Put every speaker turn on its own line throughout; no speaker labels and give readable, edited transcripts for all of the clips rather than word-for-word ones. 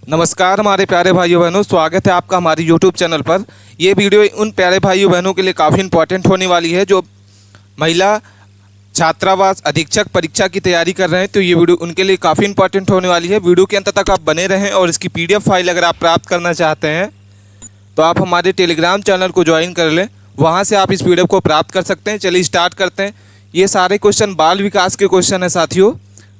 नमस्कार हमारे प्यारे भाइयों बहनों, स्वागत है आपका हमारी YouTube चैनल पर। ये वीडियो उन प्यारे भाइयों बहनों के लिए काफ़ी इंपॉर्टेंट होने वाली है जो महिला छात्रावास अधीक्षक परीक्षा की तैयारी कर रहे हैं। तो ये वीडियो उनके लिए काफ़ी इंपॉर्टेंट होने वाली है। वीडियो के अंत तक आप बने रहें और इसकी PDF फाइल अगर आप प्राप्त करना चाहते हैं तो आप हमारे टेलीग्राम चैनल को ज्वाइन कर लें, वहाँ से आप इस PDF को प्राप्त कर सकते हैं। चलिए स्टार्ट करते हैं। ये सारे क्वेश्चन बाल विकास के क्वेश्चन है साथियों।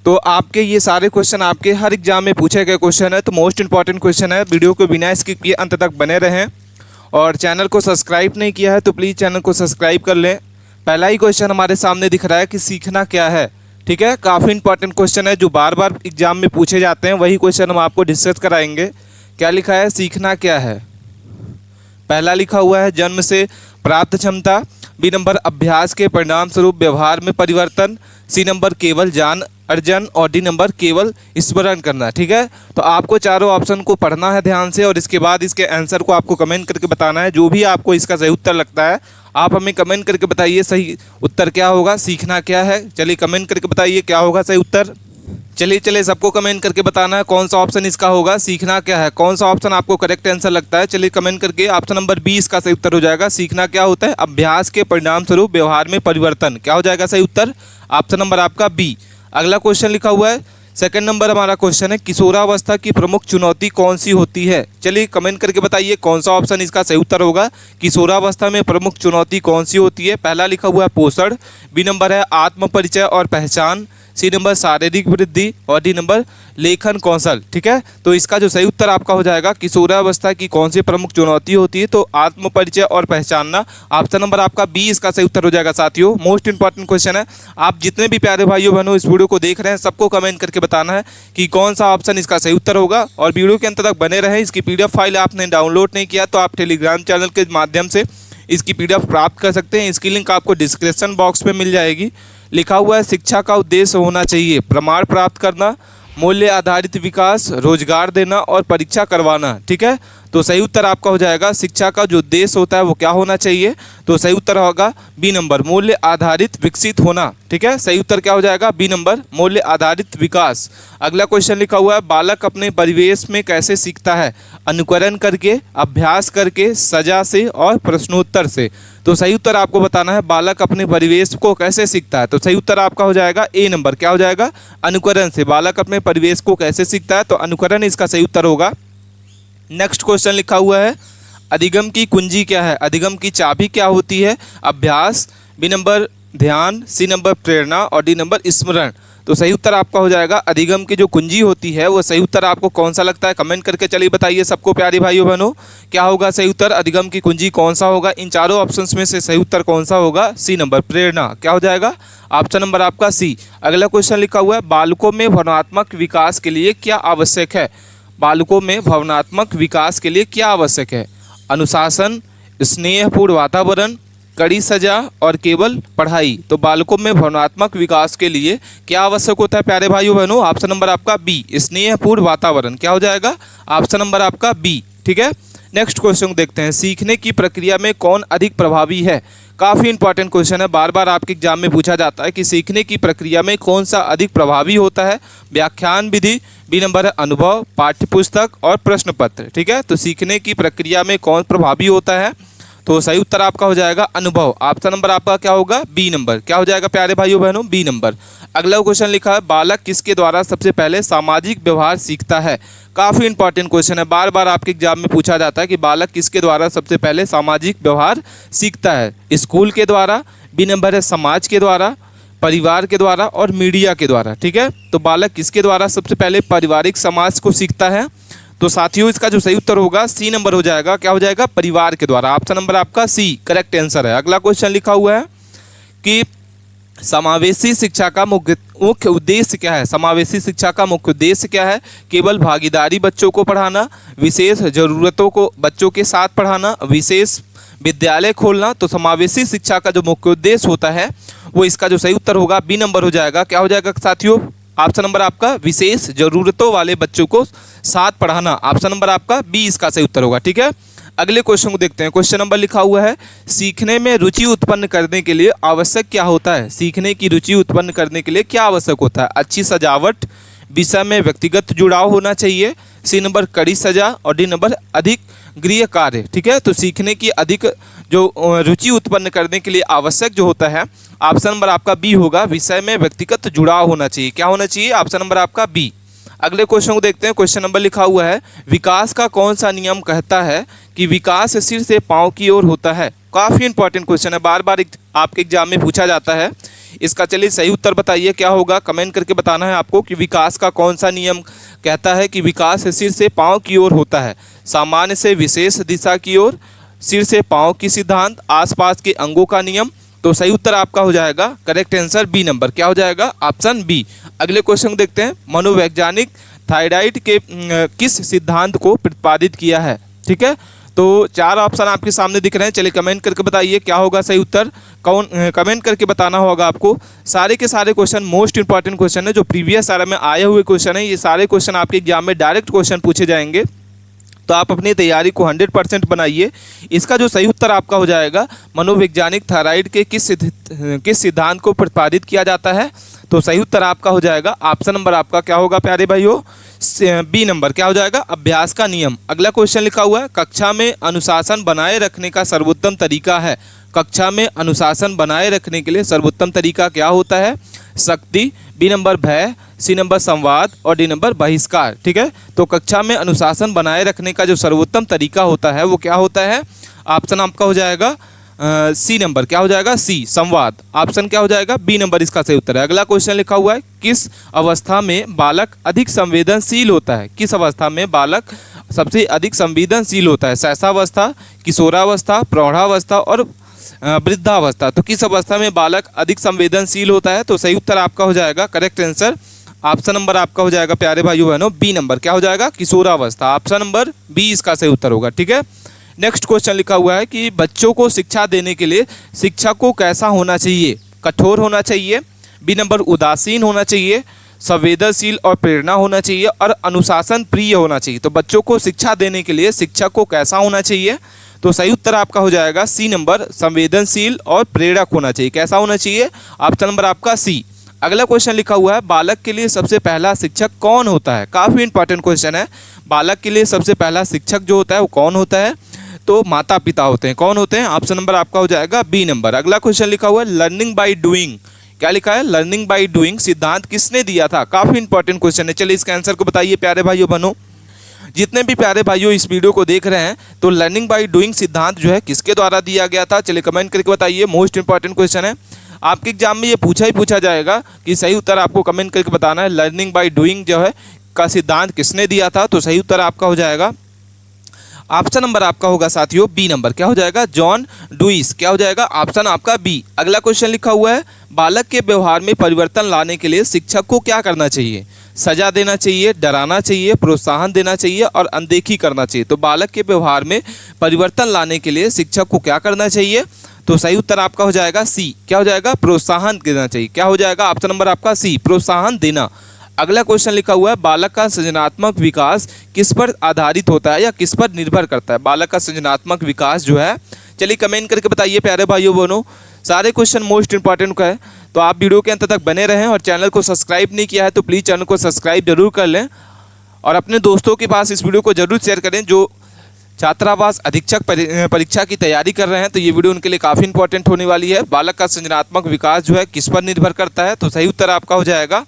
तो आपके ये सारे क्वेश्चन आपके हर एग्जाम में पूछे गए क्वेश्चन है, तो मोस्ट इंपॉर्टेंट क्वेश्चन है। वीडियो को बिना स्किप किए अंत तक बने रहें और चैनल को सब्सक्राइब नहीं किया है तो प्लीज़ चैनल को सब्सक्राइब कर लें। पहला ही क्वेश्चन हमारे सामने दिख रहा है कि सीखना क्या है। ठीक है, काफ़ी इंपॉर्टेंट क्वेश्चन है जो बार बार एग्जाम में पूछे जाते हैं। वही क्वेश्चन हम आपको डिस्कस कराएंगे। क्या लिखा है, सीखना क्या है। पहला लिखा हुआ है जन्म से प्राप्त क्षमता, बी नंबर अभ्यास के परिणाम स्वरूप व्यवहार में परिवर्तन, सी नंबर केवल जान अर्जन और डी नंबर केवल स्मरण करना। ठीक है, तो आपको चारों ऑप्शन को पढ़ना है ध्यान से और इसके बाद इसके आंसर को आपको कमेंट करके बताना है। जो भी आपको इसका सही उत्तर लगता है आप हमें कमेंट करके बताइए सही उत्तर क्या होगा, सीखना क्या है। चलिए कमेंट करके बताइए क्या होगा सही उत्तर। चलिए सबको कमेंट करके बताना है कौन सा ऑप्शन इसका होगा, सीखना क्या है। कौन सा ऑप्शन आपको करेक्ट आंसर लगता है चलिए कमेंट करके। ऑप्शन नंबर 20 का सही उत्तर हो जाएगा। सीखना क्या होता है, अभ्यास के परिणाम स्वरूप व्यवहार में परिवर्तन। क्या हो जाएगा सही उत्तर, ऑप्शन नंबर आपका बी। अगला क्वेश्चन लिखा हुआ है सेकंड नंबर हमारा क्वेश्चन है किशोरावस्था की प्रमुख चुनौती कौन सी होती है। चलिए कमेंट करके बताइए कौन सा ऑप्शन इसका सही उत्तर होगा। किशोरावस्था में प्रमुख चुनौती कौन सी होती है। पहला लिखा हुआ है पोषण, बी नंबर है आत्म परिचय और पहचान, सी नंबर शारीरिक वृद्धि और डी नंबर लेखन कौशल। ठीक है, तो इसका जो सही उत्तर आपका हो जाएगा किशोरावस्था की कौन सी प्रमुख चुनौती होती है, तो आत्म परिचय और पहचानना। ऑप्शन नंबर आपका बी इसका सही उत्तर हो जाएगा साथियों। मोस्ट इंपॉर्टेंट क्वेश्चन है। आप जितने भी प्यारे भाइयों बहनों इस वीडियो को देख रहे हैं सबको कमेंट करके बताना है कि कौन सा ऑप्शन इसका सही उत्तर होगा और वीडियो के अंत तक बने रहें। इसकी PDF फाइल आपने डाउनलोड नहीं किया तो आप टेलीग्राम चैनल के माध्यम से इसकी PDF प्राप्त कर सकते हैं। इसकी लिंक आपको डिस्क्रिप्शन बॉक्स में मिल जाएगी। लिखा हुआ है शिक्षा का उद्देश्य होना चाहिए प्रमाण प्राप्त करना, मूल्य आधारित विकास, रोजगार देना और परीक्षा करवाना। ठीक है, तो सही उत्तर आपका हो जाएगा शिक्षा का जो उद्देश्य होता है वो क्या होना चाहिए, तो सही उत्तर होगा बी नंबर मूल्य आधारित विकसित होना। ठीक है, सही उत्तर क्या हो जाएगा, बी नंबर मूल्य आधारित विकास। अगला क्वेश्चन लिखा हुआ है बालक अपने परिवेश में कैसे सीखता है, अनुकरण करके, अभ्यास करके, सजा से और प्रश्नोत्तर से। तो सही उत्तर आपको बताना है बालक अपने परिवेश को कैसे सीखता है, तो सही उत्तर आपका हो जाएगा ए नंबर। क्या हो जाएगा, अनुकरण से। बालक अपने परिवेश को कैसे सीखता है, तो अनुकरण इसका सही उत्तर होगा। नेक्स्ट क्वेश्चन लिखा हुआ है अधिगम की कुंजी क्या है, अधिगम की चाबी क्या होती है। अभ्यास, बी नंबर ध्यान, सी नंबर प्रेरणा और डी नंबर स्मरण। तो सही उत्तर आपका हो जाएगा अधिगम की जो कुंजी होती है वो सही उत्तर आपको कौन सा लगता है कमेंट करके चलिए बताइए सबको प्यारे भाइयों बहनों क्या होगा सही उत्तर, अधिगम की कुंजी कौन सा होगा। इन चारों ऑप्शंस में से सही उत्तर कौन सा होगा, सी नंबर प्रेरणा। क्या हो जाएगा, ऑप्शन नंबर आपका सी। अगला क्वेश्चन लिखा हुआ है बालकों में भावनात्मक विकास के लिए क्या आवश्यक है। बालकों में भावनात्मक विकास के लिए क्या आवश्यक है, अनुशासन, स्नेहपूर्ण वातावरण, कड़ी सजा और केवल पढ़ाई। तो बालकों में भावनात्मक विकास के लिए क्या आवश्यक होता है प्यारे भाइयों बहनों, ऑप्शन नंबर आपका बी, स्नेहपूर्ण वातावरण। क्या हो जाएगा, ऑप्शन नंबर आपका बी। ठीक है, नेक्स्ट क्वेश्चन देखते हैं सीखने की प्रक्रिया में कौन अधिक प्रभावी है। काफ़ी इंपॉर्टेंट क्वेश्चन है, बार बार आपके एग्जाम में पूछा जाता है कि सीखने की प्रक्रिया में कौन सा अधिक प्रभावी होता है। व्याख्यान विधि, बी नंबर है अनुभव, पाठ्यपुस्तक और प्रश्न पत्र। ठीक है, तो सीखने की प्रक्रिया में कौन प्रभावी होता है, तो सही उत्तर आपका हो जाएगा अनुभव। ऑप्शन नंबर आपका क्या होगा, बी नंबर। क्या हो जाएगा प्यारे भाइयों बहनों, बी नंबर। अगला क्वेश्चन लिखा है बालक किसके द्वारा सबसे पहले सामाजिक व्यवहार सीखता है। काफ़ी इंपॉर्टेंट क्वेश्चन है, बार बार आपके एग्जाम में पूछा जाता है कि बालक किसके द्वारा सबसे पहले सामाजिक व्यवहार सीखता है। स्कूल के द्वारा, बी नंबर है समाज के द्वारा, परिवार के द्वारा और मीडिया के द्वारा। ठीक है, तो बालक किसके द्वारा सबसे पहले पारिवारिक समाज को सीखता है, तो साथियों इसका जो सही उत्तर होगा सी नंबर हो जाएगा। क्या हो जाएगा, परिवार के द्वारा। ऑप्शन नंबर आपका सी करेक्ट आंसर है। अगला क्वेश्चन लिखा हुआ है कि समावेशी शिक्षा का मुख्य उद्देश्य क्या है। समावेशी शिक्षा का मुख्य उद्देश्य क्या है, केवल भागीदारी बच्चों को पढ़ाना, विशेष जरूरतों को बच्चों के साथ पढ़ाना, विशेष विद्यालय खोलना। तो समावेशी शिक्षा का जो मुख्य उद्देश्य होता है वो इसका जो सही उत्तर होगा बी नंबर हो जाएगा। क्या हो जाएगा साथियों, ऑप्शन नंबर आपका विशेष जरूरतों वाले बच्चों को साथ पढ़ाना। ऑप्शन नंबर आपका बी इसका सही उत्तर होगा। ठीक है, अगले क्वेश्चन को देखते हैं। क्वेश्चन नंबर लिखा हुआ है सीखने में रुचि उत्पन्न करने के लिए आवश्यक क्या होता है। सीखने की रुचि उत्पन्न करने के लिए क्या आवश्यक होता है, अच्छी सजावट, विषय में व्यक्तिगत जुड़ाव होना चाहिए, सी नंबर कड़ी सजा, और डी नंबर अधिक गृह कार्य। ठीक है, तो सीखने की अधिक जो रुचि उत्पन्न करने के लिए आवश्यक जो होता है, ऑप्शन नंबर आपका बी होगा, विषय में व्यक्तिगत जुड़ाव होना चाहिए। क्या होना चाहिए? ऑप्शन नंबर आपका बी। अगले क्वेश्चन को देखते हैं। क्वेश्चन नंबर लिखा हुआ है, विकास का कौन सा नियम कहता है कि विकास सिर से पांव की ओर होता है? काफ़ी इंपॉर्टेंट क्वेश्चन है, बार बार आपके एग्जाम में पूछा जाता है। इसका चलिए सही उत्तर बताइए क्या होगा, कमेंट करके बताना है आपको कि विकास का कौन सा नियम कहता है कि विकास सिर से पांव की ओर होता है? सामान्य से विशेष दिशा की ओर, सिर से पांव की सिद्धांत, आसपास के अंगों का नियम। तो सही उत्तर आपका हो जाएगा करेक्ट आंसर बी नंबर। क्या हो जाएगा? Option B. अगले क्वेश्चन को देखते हैं। मनोवैज्ञानिक थायराइड के किस सिद्धांत को प्रतिपादित किया है? ठीक है, तो 4 ऑप्शन आपके सामने दिख रहे हैं। चलिए कमेंट करके बताइए क्या होगा सही उत्तर, कमेंट करके बताना होगा आपको। सारे के सारे क्वेश्चन मोस्ट इंपॉर्टेंट क्वेश्चन है, जो प्रीवियस ईयर में आए हुए क्वेश्चन है। ये सारे क्वेश्चन आपके एग्जाम में डायरेक्ट क्वेश्चन पूछे जाएंगे, तो आप अपनी तैयारी को 100% बनाइए। इसका जो सही उत्तर आपका हो जाएगा, मनोवैज्ञानिक थायराइड के किस सिद्धांत को प्रतिपादित किया जाता है? तो सही उत्तर आपका हो जाएगा ऑप्शन नंबर आपका क्या होगा प्यारे भाइयों? B number. क्या हो जाएगा? अभ्यास का नियम। अगला क्वेश्चन लिखा हुआ है, कक्षा में अनुशासन बनाए रखने का सर्वोत्तम तरीका है। कक्षा में अनुशासन बनाए रखने के लिए सर्वोत्तम तरीका क्या होता है? शक्ति, बी नंबर भय, सी नंबर संवाद, और डी नंबर बहिष्कार। ठीक है, तो कक्षा में अनुशासन बनाए रखने का जो सर्वोत्तम तरीका होता है वो क्या होता है? ऑप्शन आपका हो जाएगा सी नंबर। क्या हो जाएगा? सी, संवाद। ऑप्शन क्या हो जाएगा? बी नंबर इसका सही उत्तर है। अगला क्वेश्चन लिखा हुआ है, किस अवस्था में बालक अधिक संवेदनशील होता है? किस अवस्था में बालक सबसे अधिक संवेदनशील होता है? शैशवावस्था, किशोरावस्था, प्रौढ़ावस्था और वृद्धावस्था। तो किस अवस्था में बालक अधिक संवेदनशील होता है? तो सही उत्तर आपका हो जाएगा करेक्ट आंसर ऑप्शन नंबर आपका हो जाएगा प्यारे भाइयों बहनों बी नंबर। क्या हो जाएगा? किशोरावस्था। ऑप्शन नंबर बी इसका सही उत्तर होगा। ठीक है, नेक्स्ट क्वेश्चन लिखा हुआ है कि बच्चों को शिक्षा देने के लिए शिक्षक को कैसा होना चाहिए? कठोर होना चाहिए, बी नंबर उदासीन होना चाहिए, संवेदनशील और प्रेरणा होना चाहिए, और अनुशासन प्रिय होना चाहिए। तो बच्चों को शिक्षा देने के लिए शिक्षक को कैसा होना चाहिए? तो सही उत्तर आपका हो जाएगा सी नंबर, संवेदनशील और प्रेरक होना चाहिए। कैसा होना चाहिए? ऑप्शन नंबर आपका सी। अगला क्वेश्चन लिखा हुआ है, बालक के लिए सबसे पहला शिक्षक कौन होता है? काफ़ी इंपॉर्टेंट क्वेश्चन है। बालक के लिए सबसे पहला शिक्षक जो होता है वो कौन होता है? तो माता पिता होते हैं। कौन होते हैं? ऑप्शन नंबर आपका हो जाएगा बी नंबर। अगला क्वेश्चन लिखा हुआ है, लर्निंग बाय डूइंग। क्या लिखा है? लर्निंग बाय डूइंग सिद्धांत किसने दिया था? काफ़ी इंपॉर्टेंट क्वेश्चन है। चलिए इसके आंसर को बताइए प्यारे भाइयों बहनों। जितने भी प्यारे भाइयों इस वीडियो को देख रहे हैं, तो लर्निंग बाय डूइंग सिद्धांत जो है किसके द्वारा दिया गया था? चलिए कमेंट करके बताइए, मोस्ट इंपॉर्टेंट क्वेश्चन है। आपके एग्जाम में ये पूछा जाएगा कि सही उत्तर आपको कमेंट करके बताना है, लर्निंग बाय डूइंग जो है का सिद्धांत किसने दिया था? तो सही उत्तर आपका हो जाएगा ऑप्शन नंबर आपका होगा साथियों बी नंबर। क्या हो जाएगा? जॉन डुइस। क्या हो जाएगा? ऑप्शन आपका बी। अगला क्वेश्चन लिखा हुआ है, बालक के व्यवहार में परिवर्तन लाने के लिए शिक्षक को क्या करना चाहिए? सजा देना चाहिए, डराना चाहिए, प्रोत्साहन देना चाहिए और अनदेखी करना चाहिए। तो बालक के व्यवहार में परिवर्तन लाने के लिए शिक्षक को क्या करना चाहिए? तो सही उत्तर आपका हो जाएगा सी। क्या हो जाएगा? प्रोत्साहन देना चाहिए। क्या हो जाएगा? ऑप्शन नंबर आपका सी, प्रोत्साहन देना। अगला क्वेश्चन लिखा हुआ है, बालक का सृजनात्मक विकास किस पर आधारित होता है या किस पर निर्भर करता है? बालक का सृजनात्मक विकास जो है, चलिए कमेंट करके बताइए प्यारे भाइयों बहनों। सारे क्वेश्चन मोस्ट इंपॉर्टेंट का है, तो आप वीडियो के अंत तक बने रहें। और चैनल को सब्सक्राइब नहीं किया है तो प्लीज़ चैनल को सब्सक्राइब जरूर कर लें, और अपने दोस्तों के पास इस वीडियो को जरूर शेयर करें जो छात्रावास अधीक्षक परीक्षा की तैयारी कर रहे हैं। तो ये वीडियो उनके लिए काफ़ी इंपॉर्टेंट होने वाली है। बालक का सृजनात्मक विकास जो है किस पर निर्भर करता है? तो सही उत्तर आपका हो जाएगा,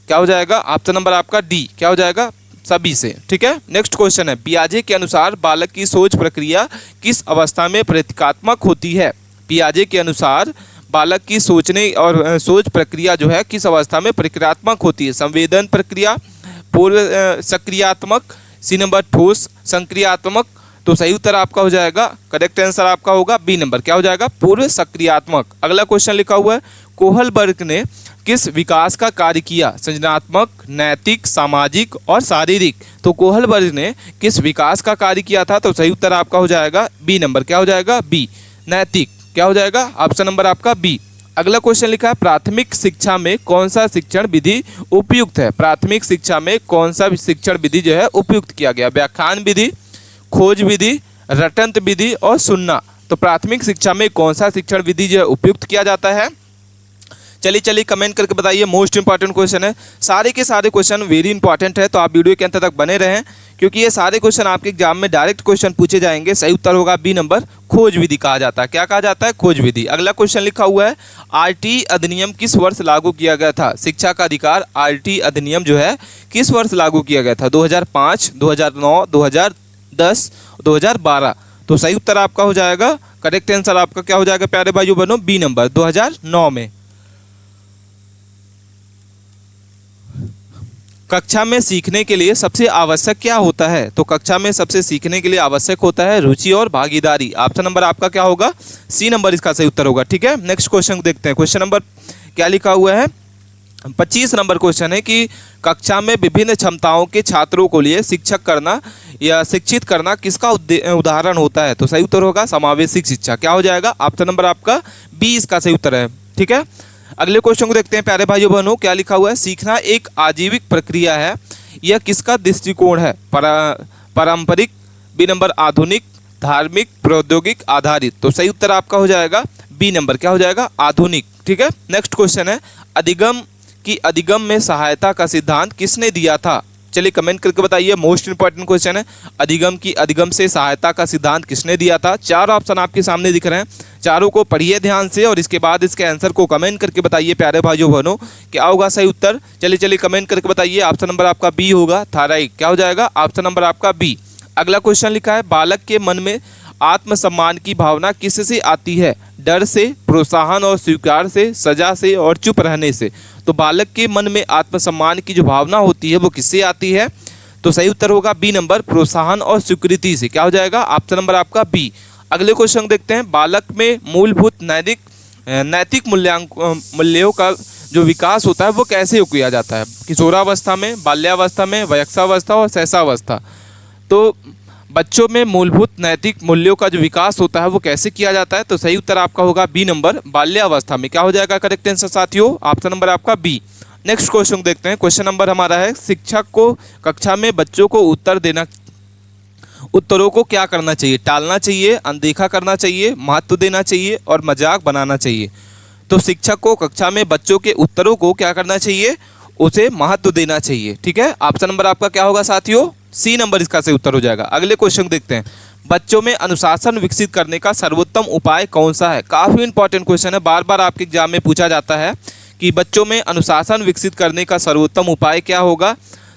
क्या हो जाएगा? ऑप्शन नंबर आपका डी। क्या हो जाएगा? सभी से। ठीक है, नेक्स्ट क्वेश्चन है, पियाजे के अनुसार बालक की सोच प्रक्रिया किस अवस्था में प्रतीकात्मक होती है? पियाजे के अनुसार बालक की सोचने और सोच प्रक्रिया जो है किस अवस्था में प्रक्रियात्मक होती है? संवेदन प्रक्रिया, पूर्व सक्रियात्मक, सी नंबर ठोस संक्रियात्मक। तो सही उत्तर आपका हो जाएगा, करेक्ट आंसर आपका होगा बी नंबर। क्या हो जाएगा? पूर्व सक्रियात्मक। अगला क्वेश्चन लिखा हुआ है, कोहलबर्ग ने किस विकास का कार्य किया? सृजनात्मक, नैतिक, सामाजिक और शारीरिक। तो कोहलबर्ग ने किस विकास का कार्य किया था? तो सही उत्तर आपका हो जाएगा बी नंबर। क्या हो जाएगा? बी, नैतिक। क्या हो जाएगा? ऑप्शन नंबर आपका बी। अगला क्वेश्चन लिखा है, प्राथमिक शिक्षा में कौन सा शिक्षण विधि उपयुक्त है? प्राथमिक शिक्षा में कौन सा शिक्षण विधि जो है उपयुक्त किया गया? व्याख्यान विधि, खोज विधि, रटंत विधि और सुनना। तो प्राथमिक शिक्षा में कौन सा शिक्षण विधि जो है उपयुक्त किया जाता है? चलिए चलिए कमेंट करके बताइए। मोस्ट इंपॉर्टेंट क्वेश्चन है, सारे के सारे क्वेश्चन वेरी इंपॉर्टेंट है, तो आप वीडियो के अंत तक बने रहें क्योंकि ये सारे क्वेश्चन आपके एग्जाम में डायरेक्ट क्वेश्चन पूछे जाएंगे। सही उत्तर होगा बी नंबर, खोज विधि कहा जाता है। क्या कहा जाता है? खोज विधि। अगला क्वेश्चन लिखा हुआ है, आरटी अधिनियम किस वर्ष लागू किया गया था? शिक्षा का अधिकार आरटी अधिनियम जो है किस वर्ष लागू किया गया था? 2005, 2009, 2010, 2012। तो सही उत्तर आपका हो जाएगा, करेक्ट आंसर आपका क्या हो जाएगा प्यारे भाइयों बहनों? बी नंबर, 2009 में। कक्षा में सीखने के लिए सबसे आवश्यक क्या होता है? तो कक्षा में सबसे सीखने के लिए आवश्यक होता है रुचि और भागीदारी। ऑप्शन नंबर आपका क्या होगा? सी नंबर इसका सही उत्तर होगा। ठीक है, नेक्स्ट क्वेश्चन देखते हैं। क्वेश्चन नंबर क्या लिखा हुआ है? 25 नंबर क्वेश्चन है कि कक्षा में विभिन्न क्षमताओं के छात्रों को लिए शिक्षक करना या शिक्षित करना किसका उदाहरण होता है? तो सही उत्तर होगा समावेशी शिक्षा। क्या हो जाएगा? ऑप्शन नंबर आपका बी इसका सही उत्तर है। ठीक है, अगले क्वेश्चन को देखते हैं प्यारे भाइयों बहनों। क्या लिखा हुआ है? सीखना एक आजीविक प्रक्रिया है, यह किसका दृष्टिकोण है? पारंपरिक, बी नंबर आधुनिक, धार्मिक, प्रौद्योगिक, आधारित। तो सही उत्तर आपका हो जाएगा बी नंबर, क्या हो जाएगा? आधुनिक। ठीक है, नेक्स्ट क्वेश्चन है, अधिगम की अधिगम में सहायता का सिद्धांत किसने दिया था? चलिए कमेंट करके बताइए। मोस्ट इंपॉर्टेंट क्वेश्चन है, अधिगम की अधिगम से सहायता का सिद्धांत किसने दिया था? चार ऑप्शन आपके सामने दिख रहे हैं, चारों को पढ़िए ध्यान से और इसके बाद इसके आंसर को कमेंट करके बताइए प्यारे भाइयों बहनों, क्या होगा सही उत्तर? चलिए चलिए कमेंट करके बताइए। ऑप्शन नंबर आपका बी होगा, थायराइड। क्या हो जाएगा? ऑप्शन नंबर आपका बी। अगला क्वेश्चन लिखा है, बालक के मन में आत्मसम्मान की भावना किससे आती है? डर से, प्रोत्साहन और स्वीकार से, सजा से और चुप रहने से। तो बालक के मन में आत्मसम्मान की जो भावना होती है वो किससे आती है? तो सही उत्तर होगा बी नंबर, प्रोत्साहन और स्वीकृति से। क्या हो जाएगा? ऑप्शन नंबर आपका बी। अगले क्वेश्चन देखते हैं, बालक में मूलभूत नैतिक मूल्यों का जो विकास होता है वो कैसे किया जाता है? किशोरावस्था में, बाल्यावस्था में, वयस्सावस्था और शैशवावस्था। तो बच्चों में मूलभूत नैतिक मूल्यों का जो विकास होता है वो कैसे किया जाता है? तो सही उत्तर आपका होगा बी नंबर, बाल्यावस्था में। क्या हो जाएगा करेक्ट आंसर साथियों? ऑप्शन नंबर आपका बी। नेक्स्ट क्वेश्चन देखते हैं। क्वेश्चन नंबर हमारा है, शिक्षक को कक्षा में बच्चों को उत्तरों को क्या करना चाहिए? टालना चाहिए, अनदेखा करना चाहिए, महत्व देना चाहिए और मजाक बनाना चाहिए। तो शिक्षक को कक्षा में बच्चों के उत्तरों को क्या करना चाहिए? उसे महत्व देना चाहिए। ठीक है, ऑप्शन नंबर आपका क्या होगा साथियों? सी नंबर इसका सही उत्तर हो जाएगा। अगले क्वेश्चन देखते हैं, बच्चों में अनुशासन विकसित करने का सर्वोत्तम उपाय कौन सा है? काफ़ी इंपॉर्टेंट क्वेश्चन है, बार बार आपके एग्जाम में पूछा जाता है कि बच्चों में अनुशासन विकसित करने का सर्वोत्तम उपाय क्या होगा?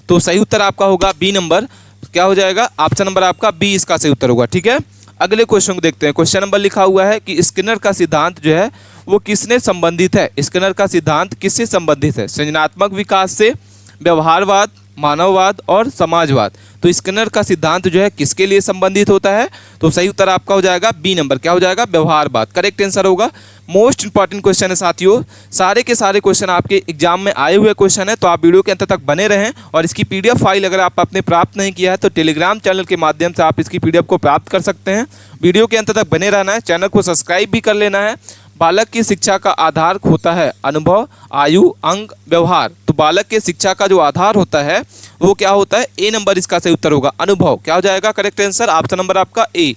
तो सही उत्तर आपका होगा बी नंबर, क्या हो जाएगा? ऑप्शन नंबर आपका बी इसका सही उत्तर होगा। ठीक है, अगले क्वेश्चन को देखते हैं। क्वेश्चन नंबर लिखा हुआ है कि स्किनर का सिद्धांत जो है वो किसने संबंधित है? स्किनर का सिद्धांत किससे संबंधित है? सृजनात्मक विकास से, व्यवहारवाद, मानववाद और समाजवाद। तो स्किनर का सिद्धांत जो है किसके लिए संबंधित होता है? तो सही उत्तर आपका हो जाएगा बी नंबर, क्या हो जाएगा? व्यवहारवाद। करेक्ट आंसर होगा। मोस्ट इंपॉर्टेंट क्वेश्चन है साथियों, सारे के सारे क्वेश्चन आपके एग्जाम में आए हुए क्वेश्चन है, तो आप वीडियो के अंत तक बने रहें। और इसकी पीडीएफ फाइल अगर आप आपने प्राप्त नहीं किया है तो टेलीग्राम चैनल के माध्यम से आप इसकी पीडीएफ को प्राप्त कर सकते हैं। वीडियो के अंत तक बने रहना है, चैनल को सब्सक्राइब भी कर लेना है। बालक की शिक्षा का आधार होता है अनुभव, आयु, अंक, व्यवहार। तो बालक के शिक्षा का जो आधार होता है वो क्या होता है? ए नंबर इसका सही उत्तर होगा, अनुभव। क्या हो जाएगा करेक्ट आंसर? ऑप्शन नंबर आपका ए।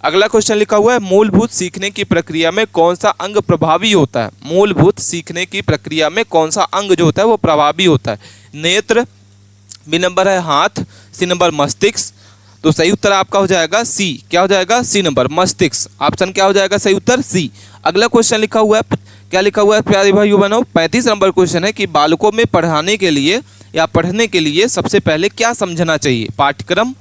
अगला क्वेश्चन लिखा हुआ है, मूलभूत सीखने की प्रक्रिया में कौन सा अंग प्रभावी होता है? मूलभूत सीखने की प्रक्रिया में कौन सा अंग जो होता है वो प्रभावी होता है? नेत्र, बी नंबर है हाथ, सी नंबर मस्तिष्क। तो सही उत्तर आपका हो जाएगा सी। क्या हो जाएगा? सी नंबर, मस्तिष्क। ऑप्शन क्या हो जाएगा सही उत्तर? सी। अगला क्वेश्चन लिखा हुआ है, क्या लिखा हुआ है प्यारे भाइयों बहनों? 35 नंबर क्वेश्चन है कि बालकों में पढ़ाने के लिए या पढ़ने के लिए सबसे पहले क्या समझना चाहिए? पाठ्यक्रम,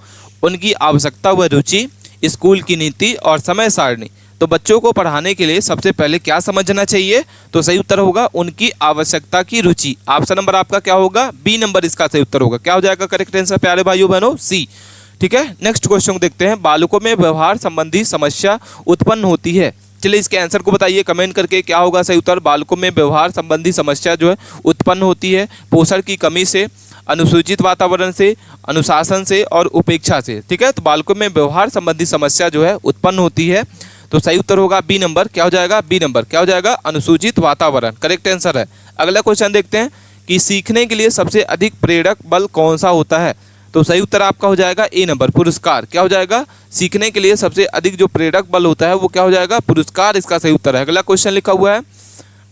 उनकी आवश्यकता व रुचि, स्कूल की नीति और समय सारणी। तो बच्चों को पढ़ाने के लिए सबसे पहले क्या समझना चाहिए? तो सही उत्तर होगा उनकी आवश्यकता की रुचि। ऑप्शन नंबर आपका क्या होगा? बी नंबर इसका सही उत्तर होगा। क्या हो जाएगा करेक्ट आंसर प्यारे भाइयों बहनों? सी। ठीक है, नेक्स्ट क्वेश्चन को देखते हैं, बालकों में व्यवहार संबंधी समस्या उत्पन्न होती है। चलिए इसके आंसर को बताइए कमेंट करके, क्या होगा सही उत्तर? बालकों में व्यवहार संबंधी समस्या जो है उत्पन्न होती है पोषण की कमी से, अनुसूचित वातावरण से, अनुशासन से और उपेक्षा से। ठीक है, तो बालकों में व्यवहार संबंधी समस्या जो है उत्पन्न होती है। तो सही उत्तर होगा बी नंबर। क्या हो जाएगा? B number. क्या हो जाएगा? अनुसूचित वातावरण करेक्ट आंसर है। अगला क्वेश्चन देखते हैं कि सीखने के लिए सबसे अधिक प्रेरक बल कौन सा होता है? तो सही उत्तर आपका हो जाएगा ए नंबर, पुरस्कार। क्या हो जाएगा? सीखने के लिए सबसे अधिक जो प्रेरक बल होता है वो क्या हो जाएगा? पुरस्कार इसका सही उत्तर है। अगला क्वेश्चन लिखा हुआ है,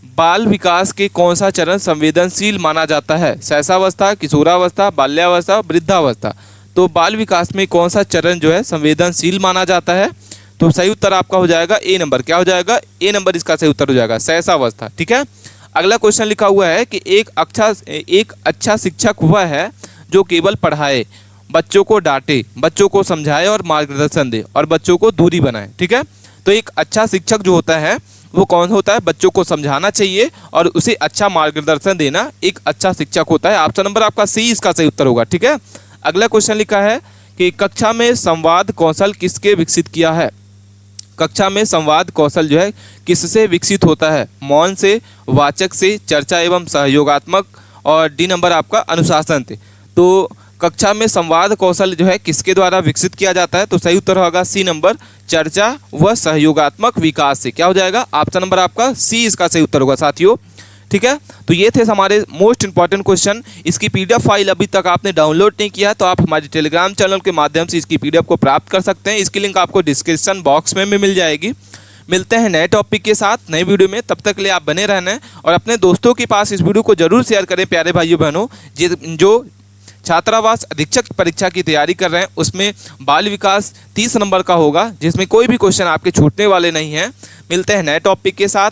बाल विकास के कौन सा चरण संवेदनशील माना जाता है? शैशवावस्था, किशोरावस्था, बाल्यावस्था, वृद्धावस्था। तो बाल विकास में कौन सा चरण जो है संवेदनशील माना जाता है? तो सही उत्तर आपका हो जाएगा ए नंबर। क्या हो जाएगा? ए नंबर इसका सही उत्तर हो जाएगा, शैशवावस्था। ठीक है। अगला क्वेश्चन लिखा हुआ है कि एक अच्छा शिक्षक वह है जो केवल पढ़ाए, बच्चों को डांटे, बच्चों को समझाए और मार्गदर्शन दे और बच्चों को दूरी बनाए। ठीक है। तो एक अच्छा शिक्षक जो होता है वो कौन होता है? बच्चों को समझाना चाहिए और उसे अच्छा मार्गदर्शन देना एक अच्छा शिक्षक होता है। ऑप्शन नंबर आपका सी इसका सही उत्तर होगा। ठीक है। अगला क्वेश्चन लिखा है कि कक्षा में संवाद कौशल किसके विकसित किया है? कक्षा में संवाद कौशल जो है किससे विकसित होता है? मौन से, वाचक से, चर्चा एवं सहयोगात्मक, और डी नंबर आपका अनुशासन से। तो कक्षा में संवाद कौशल जो है किसके द्वारा विकसित किया जाता है? तो सही उत्तर होगा सी नंबर, चर्चा व सहयोगात्मक विकास से। क्या हो जाएगा? ऑप्शन नंबर आपका सी इसका सही उत्तर होगा साथियों। ठीक है। तो ये थे हमारे मोस्ट इंपॉर्टेंट क्वेश्चन। इसकी पीडीएफ फाइल अभी तक आपने डाउनलोड नहीं किया तो आप हमारे टेलीग्राम चैनल के माध्यम से इसकी पीडीएफ को प्राप्त कर सकते हैं। इसकी लिंक आपको डिस्क्रिप्शन बॉक्स में भी मिल जाएगी। मिलते हैं नए टॉपिक के साथ नई वीडियो में, तब तक के लिए आप बने रहना और अपने दोस्तों के पास इस वीडियो को जरूर शेयर करें। प्यारे भाइयों बहनों, जो छात्रावास अधीक्षक परीक्षा की तैयारी कर रहे हैं उसमें बाल विकास 30 नंबर का होगा, जिसमें कोई भी क्वेश्चन आपके छूटने वाले नहीं हैं। मिलते हैं नए टॉपिक के साथ।